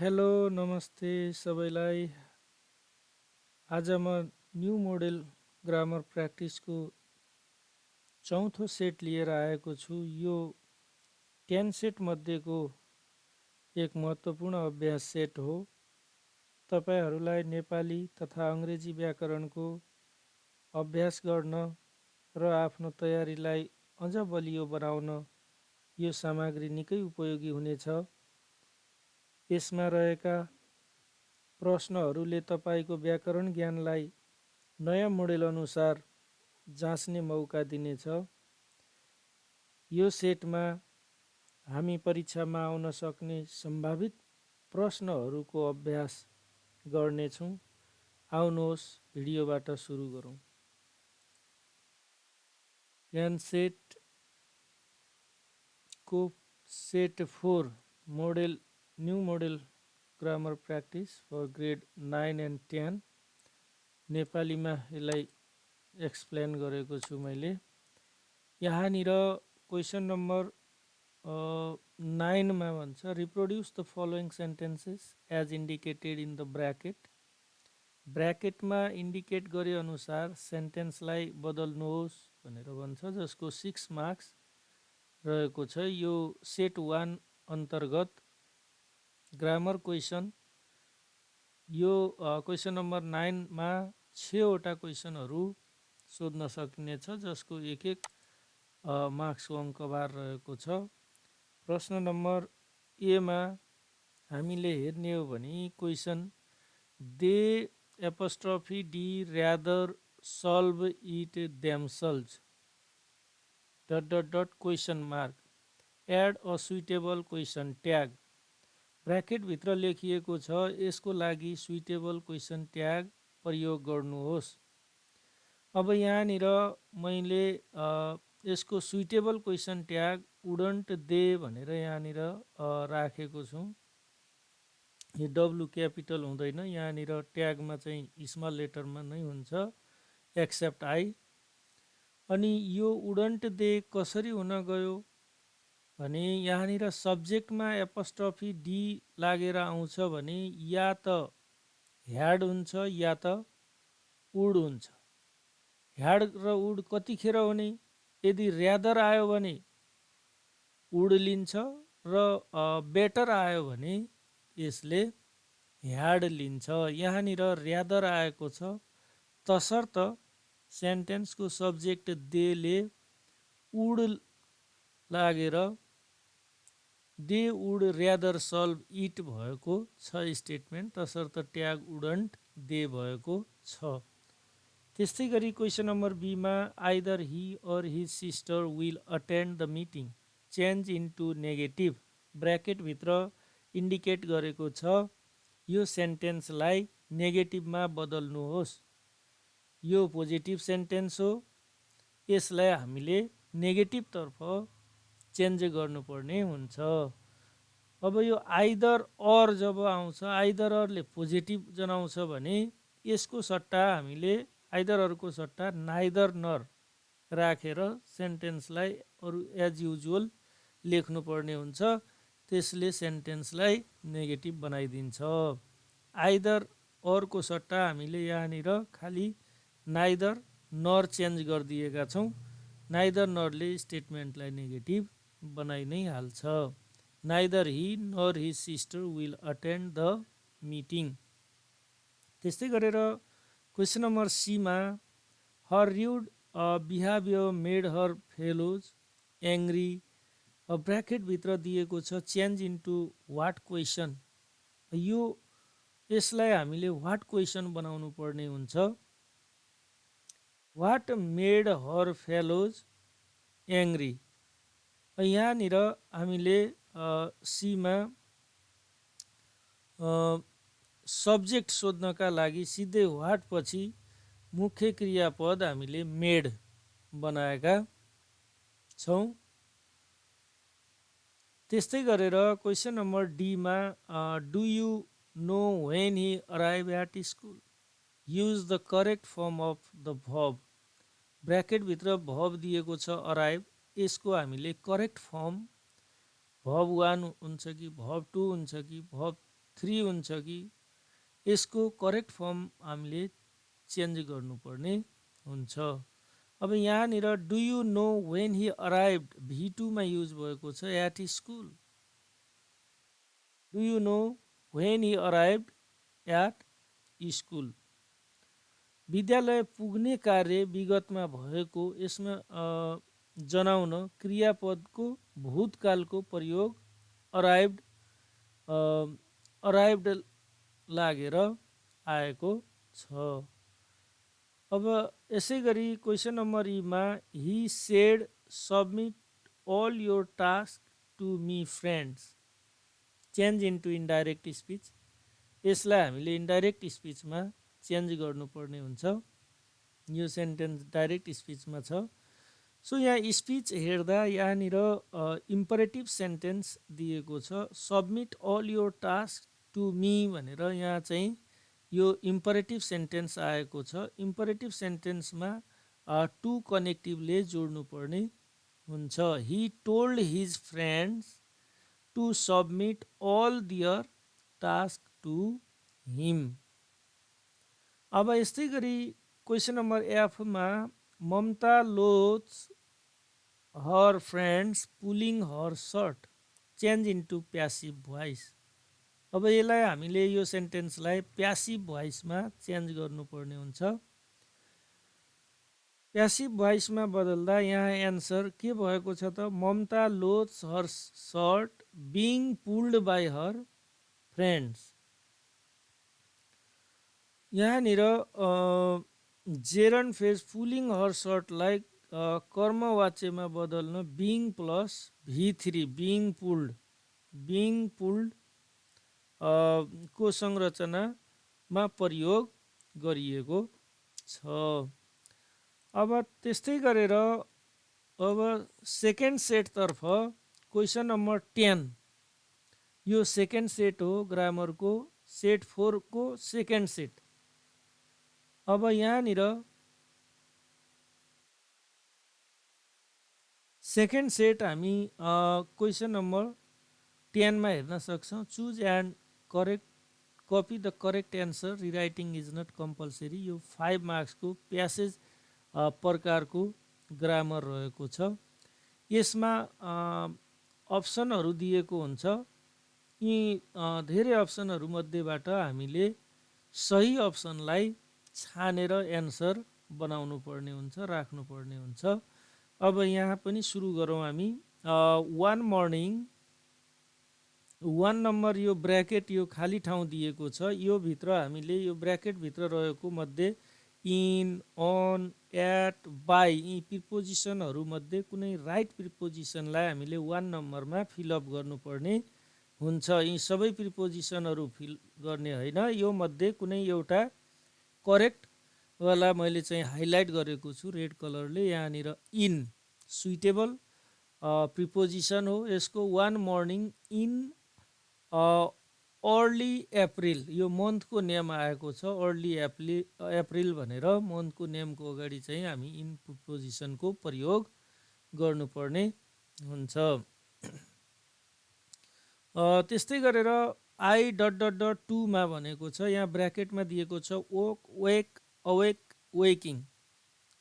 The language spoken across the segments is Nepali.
हेलो नमस्ते सबैलाई। आज म न्यू मोडेल ग्रामर प्र्याक्टिसको चौथो सेट लिएर आएको छु। यो 10 सेट मध्येको एक महत्त्वपूर्ण अभ्यास सेट हो। तपाईहरूलाई नेपाली तथा अङ्ग्रेजी व्याकरणको अभ्यास गर्न र आफ्नो तयारीलाई अझ बलियो बनाउन यो सामग्री निकै उपयोगी हुनेछ। यसमा रहेका प्रश्नहरूले तपाईँको व्याकरण ज्ञानलाई नयाँ मोडेल अनुसार जाँच्ने मौका दिनेछ। यो सेटमा हामी परीक्षामा आउन सक्ने सम्भावित प्रश्नहरूको अभ्यास गर्नेछौँ। आउनुहोस् भिडियोबाट सुरु गरौँ। ज्ञान सेट को set 4 model new model grammar practice for grade 9 and 10 नेपालीमा यसलाई एक्सप्लेन गरेको छु मैले। यहाँनिर क्वेसन नम्बर 9 मा भन्छ reproduce the following sentences as indicated in the bracket. ब्र्याकेटमा इन्डिकेट गरे अनुसार सेन्टेन्सलाई बदल्नुहोस् भनेर भन्छ, जसको 6 मार्क्स रहेको छ। यो सेट 1 अन्तर्गत ग्रामर क्वेसन। यो क्वेसन नम्बर 9 मा 6 वटा क्वेसनहरू सोध्न सकिनेछ, जसको एक एक मार्क्सको अङ्कबार रहेको छ। प्रश्न नम्बर ए मा हामीले हेर्ने हो भने question they apostrophe d rather solve it themselves dot dot dot question mark add a suitable question tag. ब्र्याकेटभित्र लेखिएको छ, यसको लागि सुइटेबल क्वेसन ट्याग प्रयोग गर्नुहोस्। अब यहाँनिर मैले यसको suitable question tag wouldn't they भनेर यहाँनिर राखेको छु। यो डब्लु क्यापिटल हुँदैन, यहाँनिर ट्यागमा चाहिँ स्मल लेटरमा नै हुन्छ, एक्सेप्ट आई। अनि यो वुडन्ट दे कसरी हुन गयो भने यहाँनिर सब्जेक्टमा एपोस्ट्रोफी डी लागेर आउँछ भने या त ह्याड हुन्छ या त वुड हुन्छ। ह्याड र वुड कतिखेर हुने? यदि र्यादर आयो भने वुड लिन्छ र बेटर आयो भने यसले ह्याड लिन्छ। यहाँनिर र्यादर आएको छ, तसर्थ सेन्टेन्सको सब्जेक्ट देले वुड लागेर दे वुड र्यादर सल्भ इट भएको छ स्टेटमेन्ट, तसर्थ ट्याग वुडन्ट दे भएको छ। त्यस्तै गरी क्वेसन नम्बर बीमा either he or his sister will attend the meeting change into negative. ब्र्याकेटभित्र इन्डिकेट गरेको छ, यो सेन्टेन्सलाई नेगेटिभमा बदल्नुहोस्। यो पोजिटिभ सेन्टेन्स हो, यसलाई हामीले नेगेटिभतर्फ चेन्ज गर्नुपर्ने हुन्छ। अब यो आइदर अर जब आउँछ, आइदर अरले पोजिटिभ जनाउँछ भने यसको सट्टा हामीले आइदर अरको सट्टा नाइदर नर राखेर सेन्टेन्सलाई अरू एज युजुअल लेख्नुपर्ने हुन्छ। त्यसले सेन्टेन्सलाई नेगेटिभ बनाइदिन्छ। आइदर अरको सट्टा हामीले यहाँनिर खालि नाइदर नर चेन्ज गरिदिएका छौँ। नाइदर नरले स्टेटमेन्टलाई नेगेटिभ बनाइ नै हाल्छ। Neither he nor his sister will attend the meeting. त्यस्तै गरेर क्वेसन नम्बर सीमा her rude behaviour made her fellows angry. ब्र्याकेटभित्र दिएको छ चेन्ज इन्टु वाट क्वेसन। यसलाई हामीले वाट क्वेसन बनाउनु पर्ने हुन्छ। What made her fellows angry. यहाँनिर हामीले सीमा सब्जेक्ट सोध्नका लागि सिधै वाट पछि मुख्य क्रियापद हामीले मेड बनाएका छौँ। त्यस्तै गरेर क्वेसन नम्बर डीमा do you know when he arrive at school use the correct form of the verb. ब्र्याकेटभित्र भर्ब दिएको छ अराइभ, यसको हामीले करेक्ट फर्म भर्ब 1 हुन्छ कि भर्ब 2 हुन्छ कि भर्ब 3 हुन्छ कि यसको करेक्ट फर्म हामीले चेन्ज गर्नुपर्ने हुन्छ। अब यहाँनिर do you know when he arrived V2 मा युज भएको छ at school. Do you know when he arrived at school. विद्यालय पुग्ने कार्य विगतमा भएको, यसमा जनाउन क्रियापदको भूतकालको प्रयोग अराइभ्ड लागेर आएको छ। अब यसै गरी क्वेसन नम्बर ईमा he said submit all your task to me friends, change into indirect speech. यसलाई हामीले इन्डाइरेक्ट स्पिचमा चेन्ज गर्नुपर्ने हुन्छ। यो सेन्टेन्स डाइरेक्ट स्पिचमा छ। सो यहाँ स्पिच हेर्दा यहाँनिर इम्परेटिभ सेन्टेन्स दिएको छ, submit all your task to me भनेर यहाँ चाहिँ यो इम्परेटिभ सेन्टेन्स आएको छ। इम्परेटिभ सेन्टेन्समा टु कनेक्टिभले जोड्नुपर्ने हुन्छ। He told his friends to submit all their task to him. अब यस्तै गरी क्वेसन नम्बर एफमा Mamata loathes her friends pulling her shirt, change into passive voice. अब यसलाई हामीले यो सेन्टेन्सलाई प्यासिभ भोइसमा चेन्ज गर्नुपर्ने हुन्छ। प्यासिभ भोइसमा बदल्दा यहाँ एन्सर के भएको छ त, Mamata loathes her shirt being pulled by her friends. यहाँनिर जेरन फेज पुलिङ हर सर्टलाई कर्मवाच्यमा बदल्न being plus V3 being pulled को संरचनामा प्रयोग गरिएको छ। अब त्यस्तै गरेर अब सेकेन्ड सेटतर्फ क्वेसन नम्बर 10, यो सेकेन्ड सेट हो ग्रामरको, सेट 4 को सेकेन्ड सेट। अब यहाँनिर सेकेन्ड सेट हामी क्वेसन नम्बर 10 मा हेर्न सक्छौँ। Choose and correct copy the correct answer, rewriting is not compulsory. यो 5 मार्क्सको प्यासेज प्रकारको ग्रामर रहेको छ। यसमा अप्सनहरू दिएको हुन्छ। यी धेरै अप्सनहरू मध्येबाट हामीले सही अप्सनलाई छानेर एन्सर बनाउनु पर्ने हुन्छ, राख्नु पर्ने हुन्छ। अब यहाँ पनि सुरु गरौँ हामी। 1 मर्निङ, 1 नम्बर यो ब्र्याकेट यो खाली ठाउँ दिएको छ, यो भित्र हामीले यो ब्र्याकेटभित्र रहेको मध्ये इन, अन, एट, बाई यी प्रिपोजिसनहरू मध्ये कुनै राइट प्रिपोजिसनलाई हामीले 1 नम्बरमा फिलअप गर्नुपर्ने हुन्छ। यी सबै प्रिपोजिसनहरू फिल गर्ने होइन, यो मध्ये कुनै एउटा करेक्ट वाला मैले चाहिँ हाइलाइट गरेको छु रेड कलरले। यहाँनिर इन सुइटेबल प्रिपोजिसन हो। यसको 1 मर्निङ इन अर्ली अप्रिल, यो मन्थको नेम आएको छ, अर्ली अप्रिल भनेर मन्थको नेमको अगाडि चाहिँ हामी इन प्रिपोजिसनको प्रयोग गर्नुपर्ने हुन्छ। त्यस्तै गरेर आई डट डट डट 2 मा भनेको छ, यहाँ ब्र्याकेटमा दिएको छ वोक, वेक, अवेक, वेकिङ,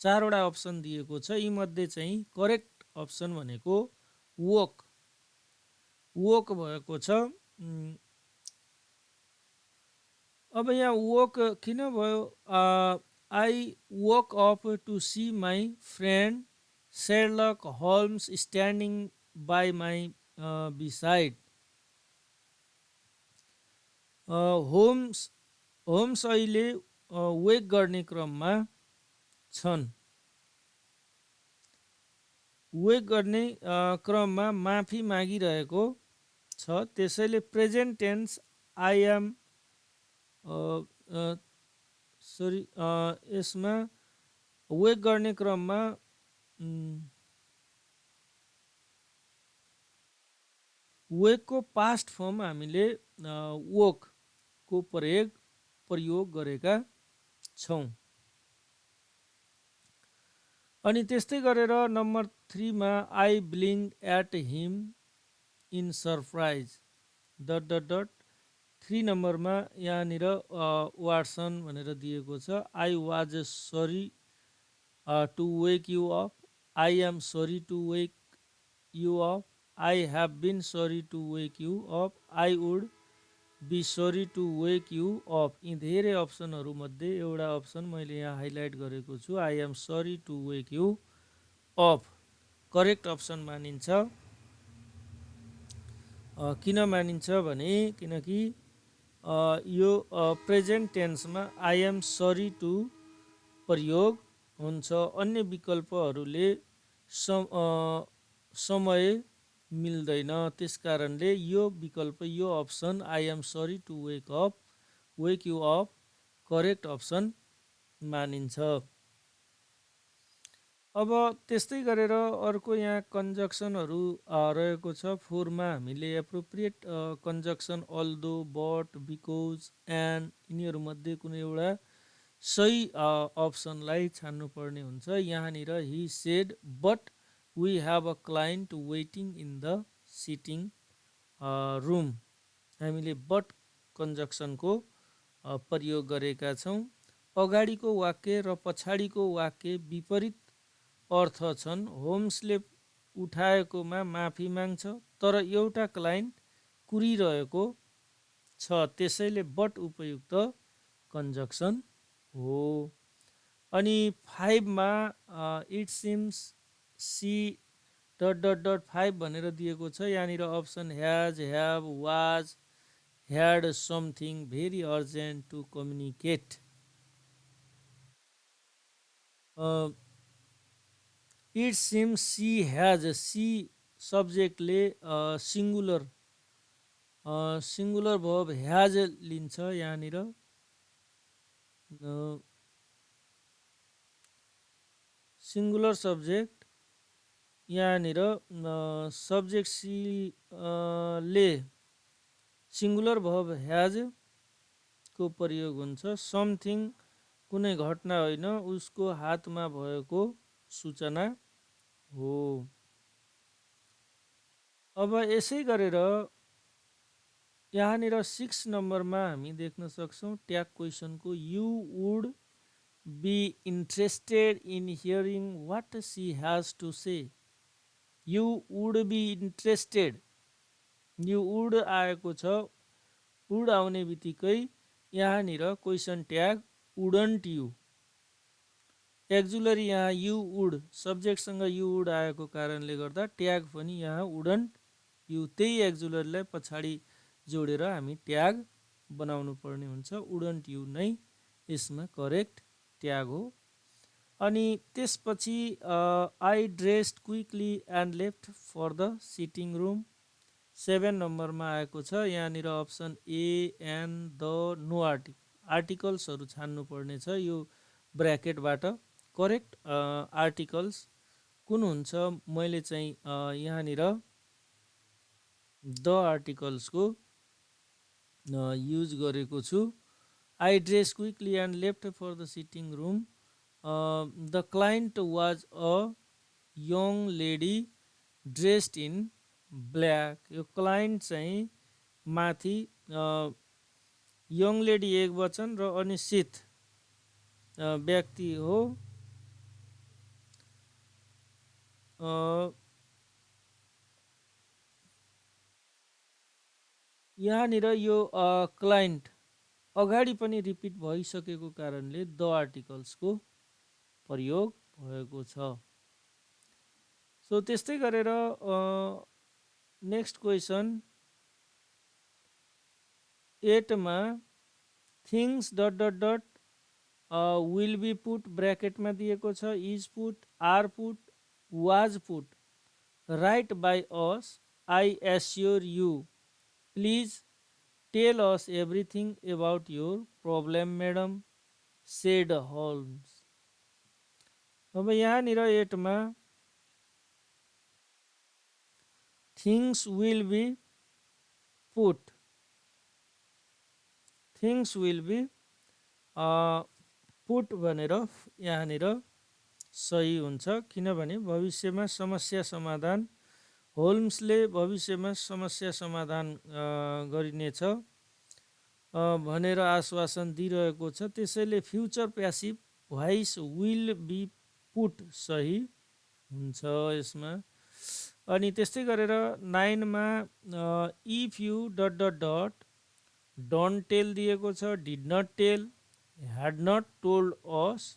4 वटा अप्सन दिएको छ। यी मध्ये चाहिँ करेक्ट अप्सन भनेको वोक भएको छ। अब यहाँ वोक किन भयो? I woke up to see my friend Sherlock Holmes standing by my beside. Holmes अहिले वेक गर्ने क्रममा छन्। वेक गर्ने क्रममा माफी मागिरहेको छ, त्यसैले प्रेजेन्ट टेन्स आई एम यसमा वेक गर्ने क्रममा वेकको पास्ट फर्म हामीले वोक को प्रयोग गरेका छौँ। अनि त्यस्तै गरेर नम्बर 3 मा I blinked at him in surprise dot dot dot 3 नम्बरमा यहाँनिर वाटसन भनेर दिएको छ। I was sorry to wake you up, I am sorry to wake you up, I have been sorry to wake you up, I would be sorry to wake you up. यी धेरै अप्सनहरूमध्ये एउटा अप्सन मैले यहाँ हाइलाइट गरेको छु, I am sorry to wake you up correct option मानिन्छ। किन मानिन्छ भने किनकि यो प्रेजेन्ट टेन्समा आई एम सरी टु प्रयोग हुन्छ। अन्य विकल्पहरूले समय मिल्दैन, त्यस कारणले यो विकल्प, यो option I am sorry to wake you up correct option मानिन्छ। अब त्यस्तै गरेर अर्को यहाँ कन्जक्सनहरू रहेको छ। फोरमा हामीले appropriate conjunction although, but, because, and यिनीहरूमध्ये कुनै एउटा सही अप्सनलाई छान्नुपर्ने हुन्छ। यहाँनिर he said but we have a client waiting in the sitting room, हामीले बट कन्जक्सनको प्रयोग गरेका छौँ। अगाडिको वाक्य र पछाडिको वाक्य विपरीत अर्थ छन्। होम्सले उठाएकोमा माफी माग्छ, तर एउटा क्लाइन्ट कुरिरहेको छ, त्यसैले बट उपयुक्त कन्जक्सन हो। अनि 5मा it seems she dot dot dot 5 भनेर दिएको छ। यहाँनिर option has, have, was, had something very urgent to communicate. It seems she has, she सब्जेक्टले सिङ्गुलर भर्ब ह्याज लिन्छ। यहाँनिर सिङ्गुलर सब्जेक्ट, यहाँनिर सब्जेक्ट सी ले सिङ्गुलर भर्ब ह्याज को प्रयोग हुन्छ। समथिङ कुनै घटना होइन, उसको हातमा भएको सूचना हो। अब यसै गरेर यहाँनिर 6 नम्बरमा हामी देख्न सक्छौँ ट्याग क्वेसनको, you would be interested in hearing what she has to say. You would be interested, यो वुड आएको छ। वुड आउने बित्तिकै यहाँनिर question tag wouldn't you, auxiliary यहाँ यु वुड, सब्जेक्टसँग यु वुड आएको कारणले गर्दा ट्याग पनि यहाँ वुडन्ट यु, त्यही एक्जुलरीलाई पछाडि जोडेर हामी ट्याग बनाउनु पर्ने हुन्छ। वुडन्ट यु नै यसमा करेक्ट ट्याग हो। अनि त्यसपछि I dressed quickly and left for the sitting room 7 नम्बरमा आएको छ। यहाँनिर option a, an, the, no आर्टिकल्सहरू छान्नु पर्ने छ यो ब्र्याकेटबाट। करेक्ट आर्टिकल्स कुन हुन्छ, मैले चाहिँ यहाँनिर द आर्टिकल्सको युज गरेको छु। I dress quickly and left for the sitting room, the client was a young lady dressed in black. यो क्लाइन्ट चाहिँ माथि यङ लेडी एक वचन र अनिश्चित व्यक्ति हो। यहाँनिर यो क्लाइन्ट अगाडि पनि रिपिट भइसकेको कारणले द आर्टिकल्सको प्रयोग भएको छ। सो त्यस्तै गरेर नेक्स्ट क्वेसन 8मा things dot dot dot will be put ब्र्याकेटमा दिएको छ। Is put, are put, was put, right by us, I assure you, please tell us everything about your problem madam, said Holmes. अब यहाँनिर 8मा things will be put, things will be put भनेर यहाँनिर सही हुन्छ। किनभने भविष्यमा समस्या समाधान, होल्म्सले भविष्यमा समस्या समाधान गरिनेछ। भनेर आश्वासन दिइरहेको छ। त्यसैले future passive voice will be put सही हुन्छ यसमा। अनि त्यस्तै गरेर 9 मा if you dot dot dot don't tell दिएको छ, did not tell, had not told us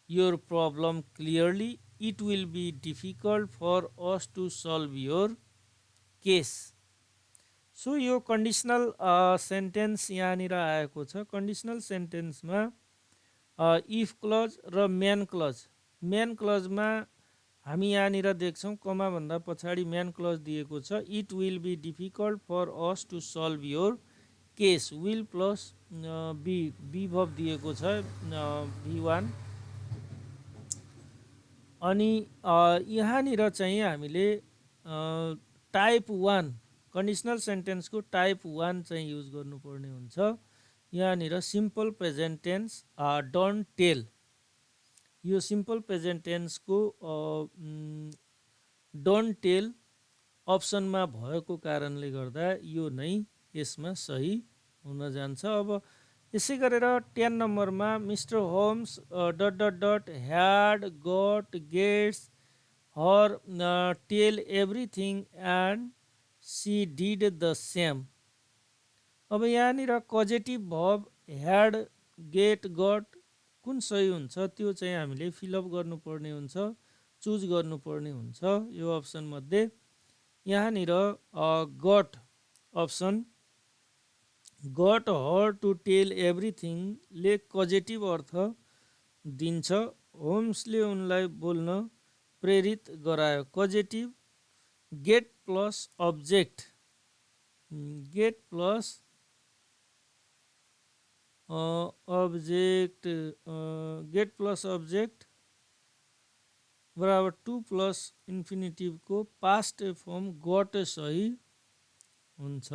your problem clearly, it will be difficult for us to solve your case. So यो कन्डिसनल सेन्टेन्स यहाँनिर आएको छ। कन्डिसनल सेन्टेन्समा इफ क्लज र म्यान क्लज, म्यान क्लजमा हामी यहाँनिर देख्छौँ कमाभन्दा पछाडि म्यान क्लज दिएको छ। It will be difficult for us to solve your case, will plus be, be verb दिएको छ V1। अनि यहाँनिर चाहिँ हामीले टाइप 1 कन्डिसनल सेन्टेन्सको टाइप 1 चाहिँ युज गर्नुपर्ने हुन्छ। यहाँनिर simple present tense don't tell, यो सिम्पल प्रेजेन्ट टेन्सको डोन्ट टेल अप्सनमा भएको कारणले गर्दा यो नै यसमा सही हुन जान्छ। अब यसै गरेर 10 नम्बरमा mister Holmes dot dot dot had got gets her tell everything and she did the same. अब यहाँनिर causative verb had, get, got कुन सही हुन्छ त्यो चाहिँ हामीले फिलअप गर्नुपर्ने हुन्छ, चुज गर्नुपर्ने हुन्छ यो अप्सन मध्ये। यहाँनिर got option, got her to tell एभ्रिथिङले कजेटिभ अर्थ दिन्छ। होम्सले उनलाई बोल्न प्रेरित गरायो, causative. Get plus object, get plus object, get plus object बराबर टु प्लस इन्फिनिटिभको पास्ट फर्म गट सही हुन्छ।